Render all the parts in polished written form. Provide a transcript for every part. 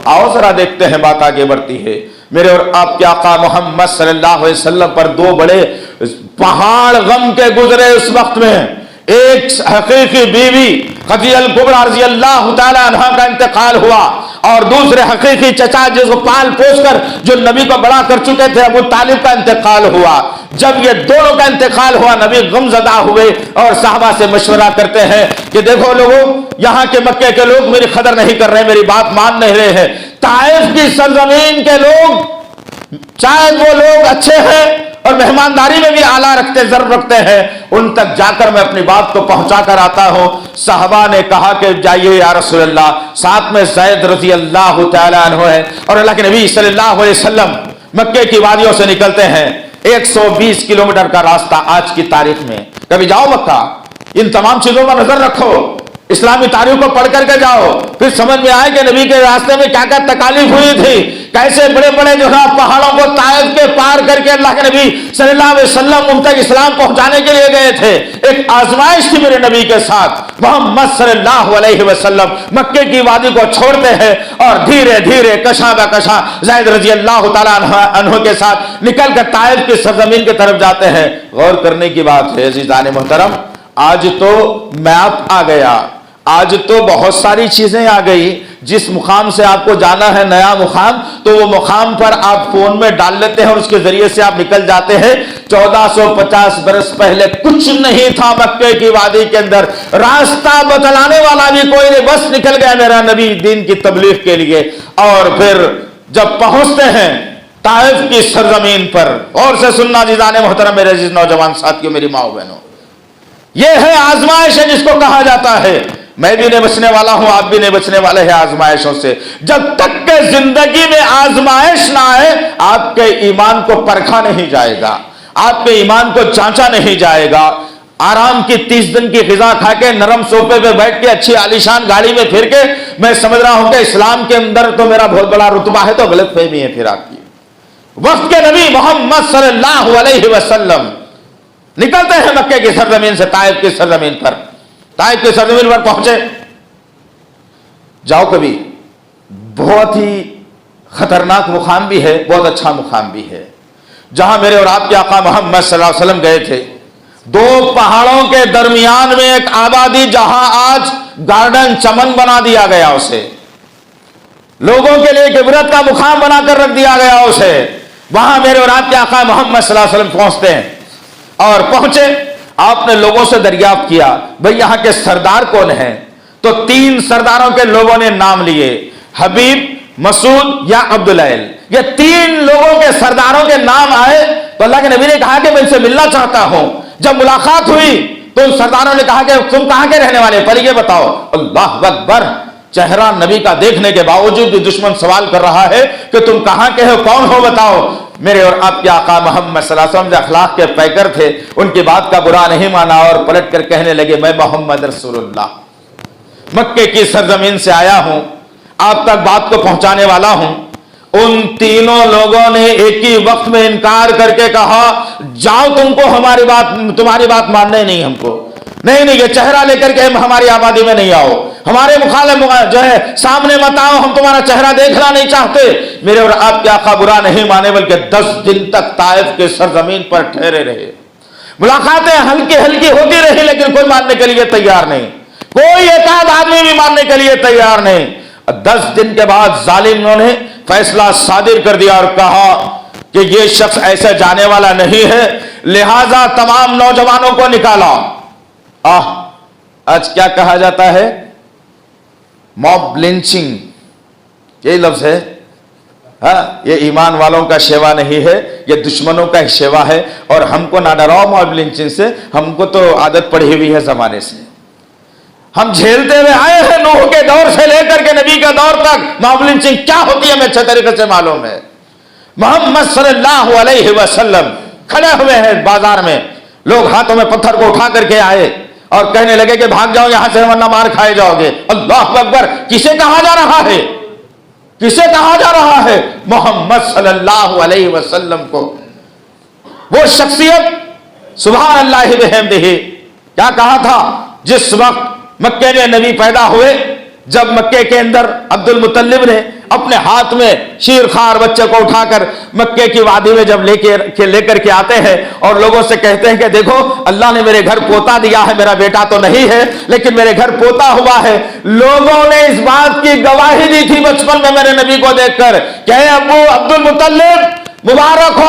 आओ जरा देखते हैं, बात आगे बढ़ती है। मेरे और आपके आका मोहम्मद सल्लल्लाहु अलैहि वसल्लम पर दो बड़े पहाड़ गम के गुजरे उस वक्त में। एक हकीकी बीवी खदीजा कुबरा रज़ी अल्लाह तआला अन्हा का इंतकाल हुआ, और दूसरे हकीकी चचा जिसको पाल पोस कर जो नबी को बड़ा कर चुके थे अबू तालिब का इंतकाल हुआ। जब ये दोनों का इंतकाल हुआ, नबी गमज़दा हुए और साहबा से मशवरा करते हैं कि देखो लोगों, यहाँ के मक्के के लोग मेरी कदर नहीं कर रहे, मेरी बात मान नहीं रहे हैं। ताइफ की सरजमीन के लोग, चाहे वो लोग अच्छे हैं और मेहमानदारी में भी आला रखते, जरूर रखते हैं, उन तक जाकर मैं अपनी बात को पहुंचा कर आता हूं। साहबा ने कहा कि जाइए या रसूल अल्लाह, साथ में ज़ैद रज़ी अल्लाह तआला अन्हु है, और अल्लाह के नबी सल्लल्लाहु अलैहि वसल्लम मक्के की वादियों से निकलते हैं। 120 किलोमीटर का रास्ता आज की तारीख में। कभी जाओ मक्का, इन तमाम चीजों पर नजर रखो, इस्लामी तारीख को पढ़ करके जाओ, फिर समझ में आए कि नबी के रास्ते में क्या क्या तकालीफ हुई थी, कैसे बड़े बड़े जो है पहाड़ों को ताइफ के पार करके अल्लाह के नबी सल्लल्लाहु अलैहि वसल्लम उन तक इस्लाम पहुंचाने के लिए गए थे। एक आजमाइश थी मेरे नबी के साथ। मोहम्मद सल्लल्लाहु अलैहि वसल्लम मक्के की वादी को छोड़ते हैं और धीरे धीरे कशा ब कशा ज़ैद रज़ी अल्लाह तआला अन्हु के साथ निकल कर ताइफ की सरजमीन की तरफ जाते हैं। गौर करने की बात है अज़ीज़ान मोहतरम, आज तो मैप आ गया, आज तो बहुत सारी चीजें आ गई। जिस मुकाम से आपको जाना है नया मुकाम, तो वो मुकाम पर आप फोन में डाल लेते हैं और उसके जरिए से आप निकल जाते हैं। 1450 बरस पहले कुछ नहीं था मक्के की वादी के अंदर, रास्ता बतलाने वाला भी कोई नहीं, बस निकल गया मेरा नबी दीन की तबलीग के लिए। और फिर जब पहुंचते हैं ताइफ की सरजमीन पर, और से सुनना जीजाने मोहतरम मेरे अजीज नौजवान साथियों, मेरी माओ बहनों, यह है आजमाइश है जिसको कहा जाता है। मैं भी नहीं बचने वाला हूं, आप भी नहीं बचने वाले हैं आजमाइशों से। जब तक के जिंदगी में आजमाइश ना आए, आपके ईमान को परखा नहीं जाएगा, आपके ईमान को जांचा नहीं जाएगा। आराम की 30 दिन की ग़िज़ा खा के, नरम सोफे पे बैठ के, अच्छी आलीशान गाड़ी में फिर के मैं समझ रहा हूं कि इस्लाम के अंदर तो मेरा बहुत बड़ा रुतबा है, तो गलत फहमी है फिर आपकी। वक्त के नबी मोहम्मद सल्लल्लाहु अलैहि वसल्लम निकलते हैं मक्के की सरजमीन से ताइफ की सरजमीन पर। ताइफ की सरजमीन पर पहुंचे, जाओ कभी, बहुत ही खतरनाक मुकाम भी है, बहुत अच्छा मुकाम भी है, जहां मेरे और आपके आका मोहम्मद सल्लल्लाहु अलैहि वसल्लम गए थे। दो पहाड़ों के दरमियान में एक आबादी, जहां आज गार्डन चमन बना दिया गया, उसे लोगों के लिए इबरत का मुकाम बनाकर रख दिया गया उसे। वहां मेरे और आपके आका मोहम्मद सल्लल्लाहु अलैहि वसल्लम पहुंचते हैं, और पहुंचे, आपने लोगों से दरियाफ्त किया भाई यहां के सरदार कौन हैं, तो 3 सरदारों के लोगों ने नाम लिए, हबीब, मसूद या अब्दुल्लाह। ये 3 लोगों के सरदारों के नाम आए, तो अल्लाह के नबी ने कहा कि मैं इनसे मिलना चाहता हूं। जब मुलाकात हुई तो उन सरदारों ने कहा कि तुम कहां के रहने वाले, पर ये बताओ। अल्लाह अकबर, चेहरा नबी का देखने के बावजूद भी दुश्मन सवाल कर रहा है कि तुम कहां के हो, कौन हो, बताओ। मेरे और आपके आका मोहम्मद सल्लल्लाहु अलैहि वसल्लम जो अखलाक के पैकर थे, उनकी बात का बुरा नहीं माना और पलट कर कहने लगे, मैं मोहम्मद रसूलुल्लाह मक्के की सरजमीन से आया हूं, आप तक बात को पहुंचाने वाला हूं। उन तीनों लोगों ने एक ही वक्त में इनकार करके कहा, जाओ, तुमको तुम्हारी बात मानने नहीं, हमको नहीं, ये चेहरा लेकर के हमारी आबादी में नहीं आओ, हमारे मुखालिफ जो है सामने मत आओ, हम तुम्हारा चेहरा देखना नहीं चाहते। मेरे और आपके आका बुरा नहीं माने, बल्कि 10 दिन तक ताइफ के सरजमीन पर ठहरे रहे। मुलाकातें हल्की हल्की होती रही, लेकिन कोई मानने के लिए तैयार नहीं, कोई एक आध आदमी भी मानने के लिए तैयार नहीं। 10 दिन के बाद जालिमों ने फैसला सादिर कर दिया और कहा कि ये शख्स ऐसे जाने वाला नहीं है, लिहाजा तमाम नौजवानों को निकाला। आज क्या कहा जाता है, मॉब लिंचिंग, यही लफ्ज है। ये ईमान वालों का सेवा नहीं है, ये दुश्मनों का ही सेवा है। और हमको ना डराओ मॉब लिंचिंग से, हमको तो आदत पड़ी हुई है जमाने से, हम झेलते हुए आए हैं। नूह के दौर से लेकर के नबी का दौर तक मॉब लिंचिंग क्या होती है हमें अच्छे तरीके से मालूम है। मोहम्मद सल्लल्लाहु अलैहि वसल्लम खड़े हुए हैं बाजार में, लोग हाथों में पत्थर को उठा करके आए और कहने लगे कि भाग जाओ यहां से, वरना मार खाए जाओगे। अल्लाह अकबर, किसे कहा जा रहा है, किसे कहा जा रहा है? मोहम्मद सल्लल्लाहु अलैहि वसल्लम को। वो शख्सियत सुभान अल्लाह बिहम्दिही, क्या कहा था जिस वक्त मक्के में नबी पैदा हुए, जब मक्के के अंदर अब्दुल मुत्तलिब ने اپنے ہاتھ میں شیر خوار بچے کو اٹھا کر مکے کی وادی میں جب لے کر کے آتے ہیں اور لوگوں سے کہتے ہیں کہ دیکھو اللہ نے میرے گھر پوتا دیا ہے، میرا بیٹا تو نہیں ہے لیکن میرے گھر پوتا ہوا ہے، لوگوں نے اس بات کی گواہی دی تھی بچپن میں میرے نبی کو دیکھ کر کہ اے ابو عبد المطلب مبارک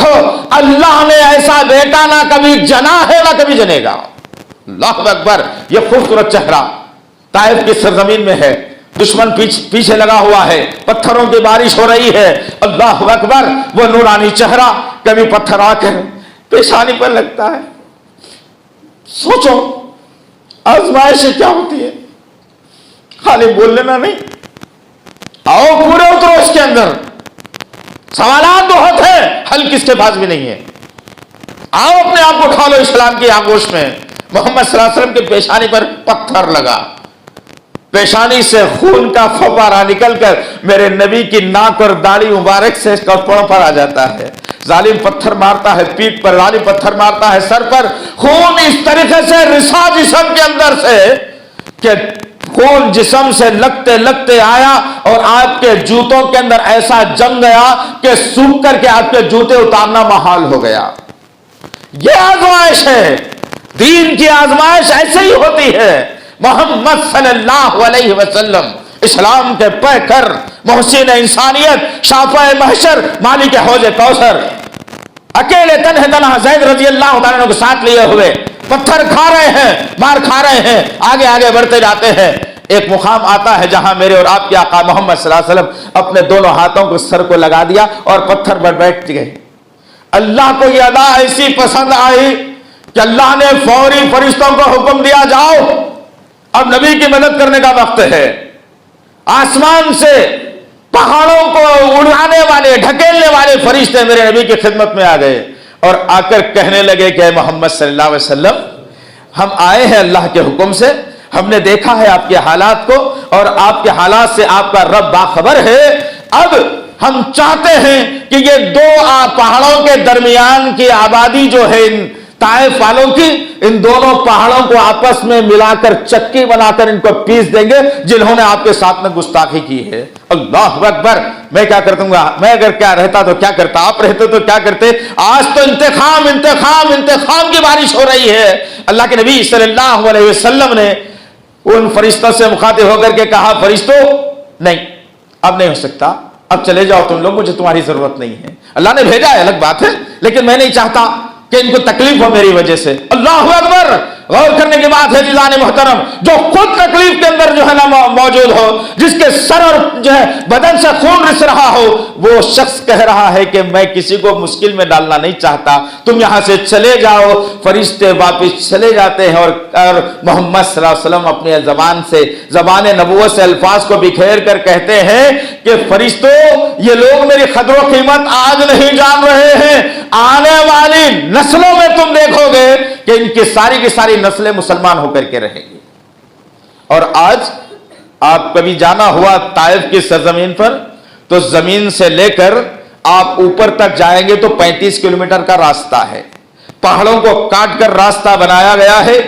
ہو، اللہ نے ایسا بیٹا نہ کبھی جنا ہے نہ کبھی جنے گا۔ اللہ اکبر۔ یہ خوبصورت چہرہ طائف کی سرزمین میں ہے، دشمن پیچھے لگا ہوا ہے، پتھروں کی بارش ہو رہی ہے، اللہ اکبر۔ وہ نورانی چہرہ کبھی پتھر آ کر پیشانی پر لگتا ہے۔ سوچو آزمائشیں کیا ہوتی ہے، خالی بول لینا نہیں، آؤ پورے اترو اس کے اندر۔ سوالات بہت ہیں، حل کس کے پاس بھی نہیں ہے۔ آؤ اپنے آپ کو اٹھا لو اسلام کی آغوش میں۔ محمد صلی اللہ علیہ وسلم کی پیشانی پر پتھر لگا، پیشانی سے خون کا فوارہ نکل کر میرے نبی کی ناک اور داڑھی مبارک سے کپڑوں پر آ جاتا ہے۔ ظالم پتھر مارتا ہے پیٹھ پر، ظالم پتھر مارتا ہے سر پر، خون اس طریقے سے رسا جسم کے اندر سے کہ خون جسم سے لگتے لگتے آیا اور آپ کے جوتوں کے اندر ایسا جم گیا کہ سوکھ کر کے آپ کے جوتے اتارنا محال ہو گیا۔ یہ آزمائش ہے، دین کی آزمائش ایسے ہی ہوتی ہے۔ محمد صلی اللہ علیہ وسلم اسلام کے پیکر، محسن انسانیت، شافع محشر، مالک حوض کوثر، اکیلے تنہا زید رضی اللہ تعالیٰ عنہ کو ساتھ لیے ہوئے پتھر کھا رہے ہیں، مار کھا رہے ہیں، آگے بڑھتے جاتے ہیں۔ ایک مقام آتا ہے جہاں میرے اور آپ کے آقا محمد صلی اللہ علیہ وسلم اپنے دونوں ہاتھوں کو سر کو لگا دیا اور پتھر پر بیٹھ گئے۔ اللہ کو یہ ادا ایسی پسند آئی کہ اللہ نے فوری فرشتوں کو حکم دیا، جاؤ اب نبی کی مدد کرنے کا وقت ہے۔ آسمان سے پہاڑوں کو اڑانے والے، ڈھکیلنے والے فرشتے میرے نبی کی خدمت میں آ گئے اور آ کر کہنے لگے کہ اے محمد صلی اللہ علیہ وسلم، ہم آئے ہیں اللہ کے حکم سے، ہم نے دیکھا ہے آپ کے حالات کو اور آپ کے حالات سے آپ کا رب باخبر ہے۔ اب ہم چاہتے ہیں کہ یہ دو پہاڑوں کے درمیان کی آبادی جو ہے ان طائف والوں کی، ان دونوں پہاڑوں کو آپس میں ملا کر چکی بنا کر ان کو پیس دیں گے جنہوں نے آپ کے ساتھ میں گستاخی کی ہے۔ اللہ اکبر۔ میں کیا کرتا ہوں، میں اگر کیا رہتا تو کیا کرتا، آپ رہتے تو کیا کرتے۔ آج تو انتقام کی بارش ہو رہی ہے۔ اللہ کے نبی صلی اللہ علیہ وسلم نے ان فرشتوں سے مخاطب ہو کر کے کہا، فرشتوں نہیں، اب نہیں ہو سکتا، اب چلے جاؤ تم لوگ، مجھے تمہاری ضرورت نہیں ہے۔ اللہ نے بھیجا ہے الگ بات ہے، لیکن میں نہیں چاہتا کہ ان کو تکلیف ہو میری وجہ سے۔ اللہ اکبر۔ غور کرنے کی بات ہے جزان محترم، جو خود تکلیف کے اندر جو ہے نا موجود ہو، جس کے سر اور جو ہے بدن سے خون رس رہا ہو، وہ شخص کہہ رہا ہے کہ میں کسی کو مشکل میں ڈالنا نہیں چاہتا، تم یہاں سے چلے جاؤ۔ فرشتے واپس چلے جاتے ہیں اور محمد صلی اللہ علیہ وسلم اپنی زبان نبوت سے الفاظ کو بکھیر کر کہتے ہیں کہ فرشتوں، یہ لوگ میری قدر و قیمت آج نہیں جان رہے ہیں، آنے والی نسلوں میں تم دیکھو گے کہ ان کی ساری نسلیں مسلمان ہو کر کے رہیں گی۔ اور آج آپ کبھی جانا ہوا طائف کی سرزمین پر تو زمین سے لے کر آپ اوپر تک جائیں گے تو 35 کلومیٹر کا راستہ ہے، پہاڑوں کو کاٹ کر راستہ بنایا گیا ہے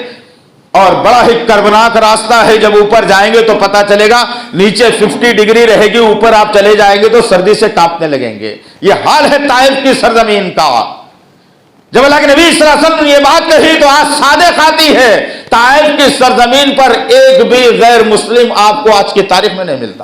اور بڑا ہی کربناک راستہ ہے۔ جب اوپر جائیں گے تو پتا چلے گا، نیچے 50 ڈگری رہے گی، اوپر آپ چلے جائیں گے تو سردی سے کانپنے لگیں گے۔ یہ حال ہے طائف کی سرزمین کا۔ جب اللہ کے نبی صلی اللہ علیہ وسلم نے یہ بات کہی تو آج صادق آتی ہے، طائف کی سرزمین پر ایک بھی غیر مسلم آپ کو آج کی تاریخ میں نہیں ملتا۔